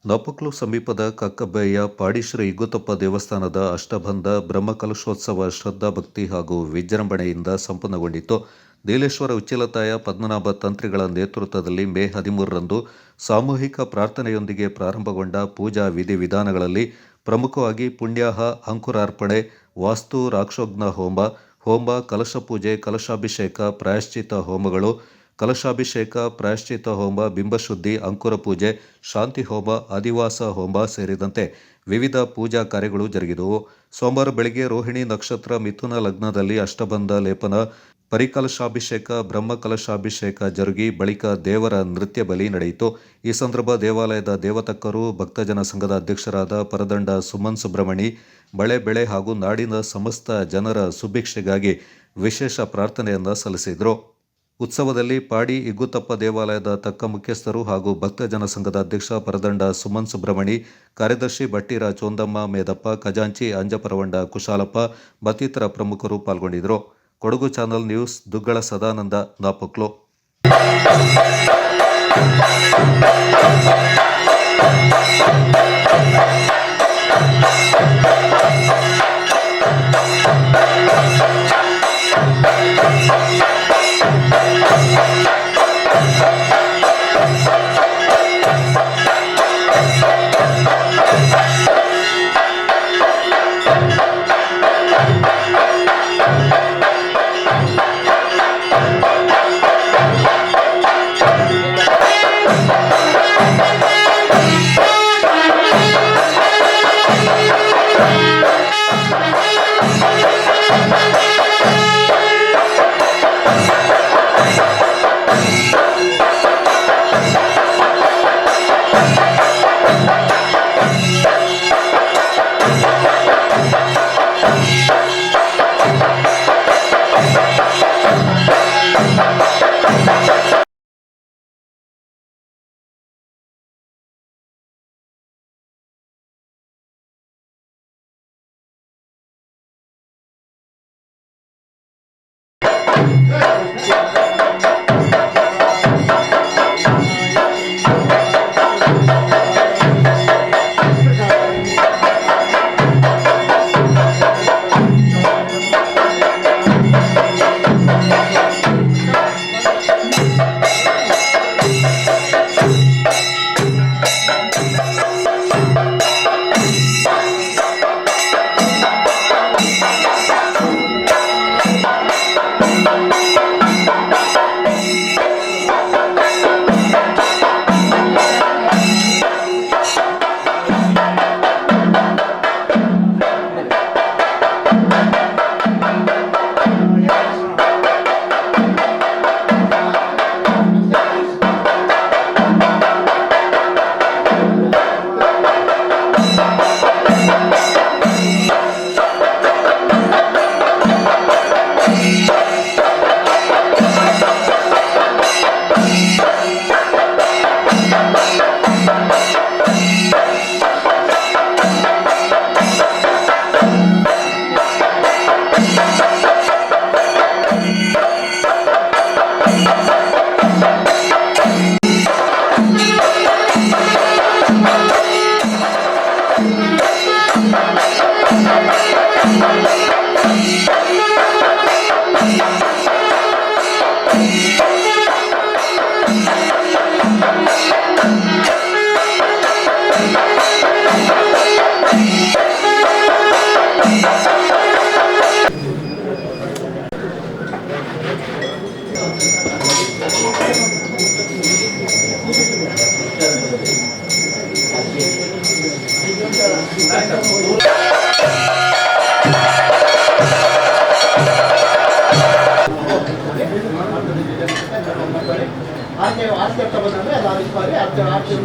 ನಾಪಕ್ಲು ಸಮೀಪದ ಕಕ್ಕಬ್ಬೆಯ ಪಾಡಿಶ್ರೀ ಇಗ್ಗುತ್ತಪ್ಪ ದೇವಸ್ಥಾನದ ಅಷ್ಟಬಂಧ ಬ್ರಹ್ಮಕಲಶೋತ್ಸವ ಶ್ರದ್ಧಾ ಭಕ್ತಿ ಹಾಗೂ ವಿಜೃಂಭಣೆಯಿಂದ ಸಂಪನ್ನಗೊಂಡಿತು. ನೀಲೇಶ್ವರ ಉಚ್ಚಿಲತಾಯ ಪದ್ಮನಾಭ ತಂತ್ರಿಗಳ ನೇತೃತ್ವದಲ್ಲಿ ಮೇ 13ರಂದು ಸಾಮೂಹಿಕ ಪ್ರಾರ್ಥನೆಯೊಂದಿಗೆ ಪ್ರಾರಂಭಗೊಂಡ ಪೂಜಾ ವಿಧಿವಿಧಾನಗಳಲ್ಲಿ ಪ್ರಮುಖವಾಗಿ ಪುಣ್ಯಾಹ, ಅಂಕುರಾರ್ಪಣೆ, ವಾಸ್ತು ರಾಕ್ಷೋಘ್ನ ಹೋಮ, ಕಲಶ ಪೂಜೆ, ಕಲಶಾಭಿಷೇಕ, ಪ್ರಾಯಶ್ಚಿತ್ತ ಹೋಮಗಳು, ಕಲಶಾಭಿಷೇಕ, ಪ್ರಾಯಶ್ಚಿತ್ತ ಹೋಮ, ಬಿಂಬಶುದ್ಧಿ, ಅಂಕುರ ಪೂಜೆ, ಶಾಂತಿ ಹೋಮ, ಅಧಿವಾಸ ಹೋಮ ಸೇರಿದಂತೆ ವಿವಿಧ ಪೂಜಾ ಕಾರ್ಯಗಳು ಜರುಗಿದವು. ಸೋಮವಾರ ಬೆಳಗ್ಗೆ ರೋಹಿಣಿ ನಕ್ಷತ್ರ ಮಿಥುನ ಲಗ್ನದಲ್ಲಿ ಅಷ್ಟಬಂಧ ಲೇಪನ, ಪರಿಕಲಶಾಭಿಷೇಕ, ಬ್ರಹ್ಮಕಲಶಾಭಿಷೇಕ ಜರುಗಿ ಬಳಿಕ ದೇವರ ನೃತ್ಯ ಬಲಿ ನಡೆಯಿತು. ಈ ಸಂದರ್ಭ ದೇವಾಲಯದ ದೇವತಕ್ಕರು, ಭಕ್ತಜನ ಸಂಘದ ಅಧ್ಯಕ್ಷರಾದ ಪರದಂಡ ಸುಮನ್ ಸುಬ್ರಹ್ಮಣಿ ಬೆಳೆ ಹಾಗೂ ನಾಡಿನ ಸಮಸ್ತ ಜನರ ಸುಭಿಕ್ಷೆಗಾಗಿ ವಿಶೇಷ ಪ್ರಾರ್ಥನೆಯನ್ನ ಸಲ್ಲಿಸಿದರು. ಉತ್ಸವದಲ್ಲಿ ಪಾಡಿ ಇಗ್ಗುತ್ತಪ್ಪ ದೇವಾಲಯದ ತಕ್ಕ ಮುಖ್ಯಸ್ಥರು ಹಾಗೂ ಭಕ್ತಜನ ಸಂಘದ ಅಧ್ಯಕ್ಷ ಪರದಂಡ ಸುಮನ್ ಸುಬ್ರಹ್ಮಣಿ, ಕಾರ್ಯದರ್ಶಿ ಬಟ್ಟಿರ ಚೋಂದಮ್ಮ ಮೇದಪ್ಪ, ಖಜಾಂಚಿ ಅಂಜಪರವಂಡ ಕುಶಾಲಪ್ಪ ಮತ್ತಿತರ ಪ್ರಮುಖರು ಪಾಲ್ಗೊಂಡಿದ್ದರು. Kodagu channel news, Duggala Sadananda, Napoklu. ಆರ್ತಿ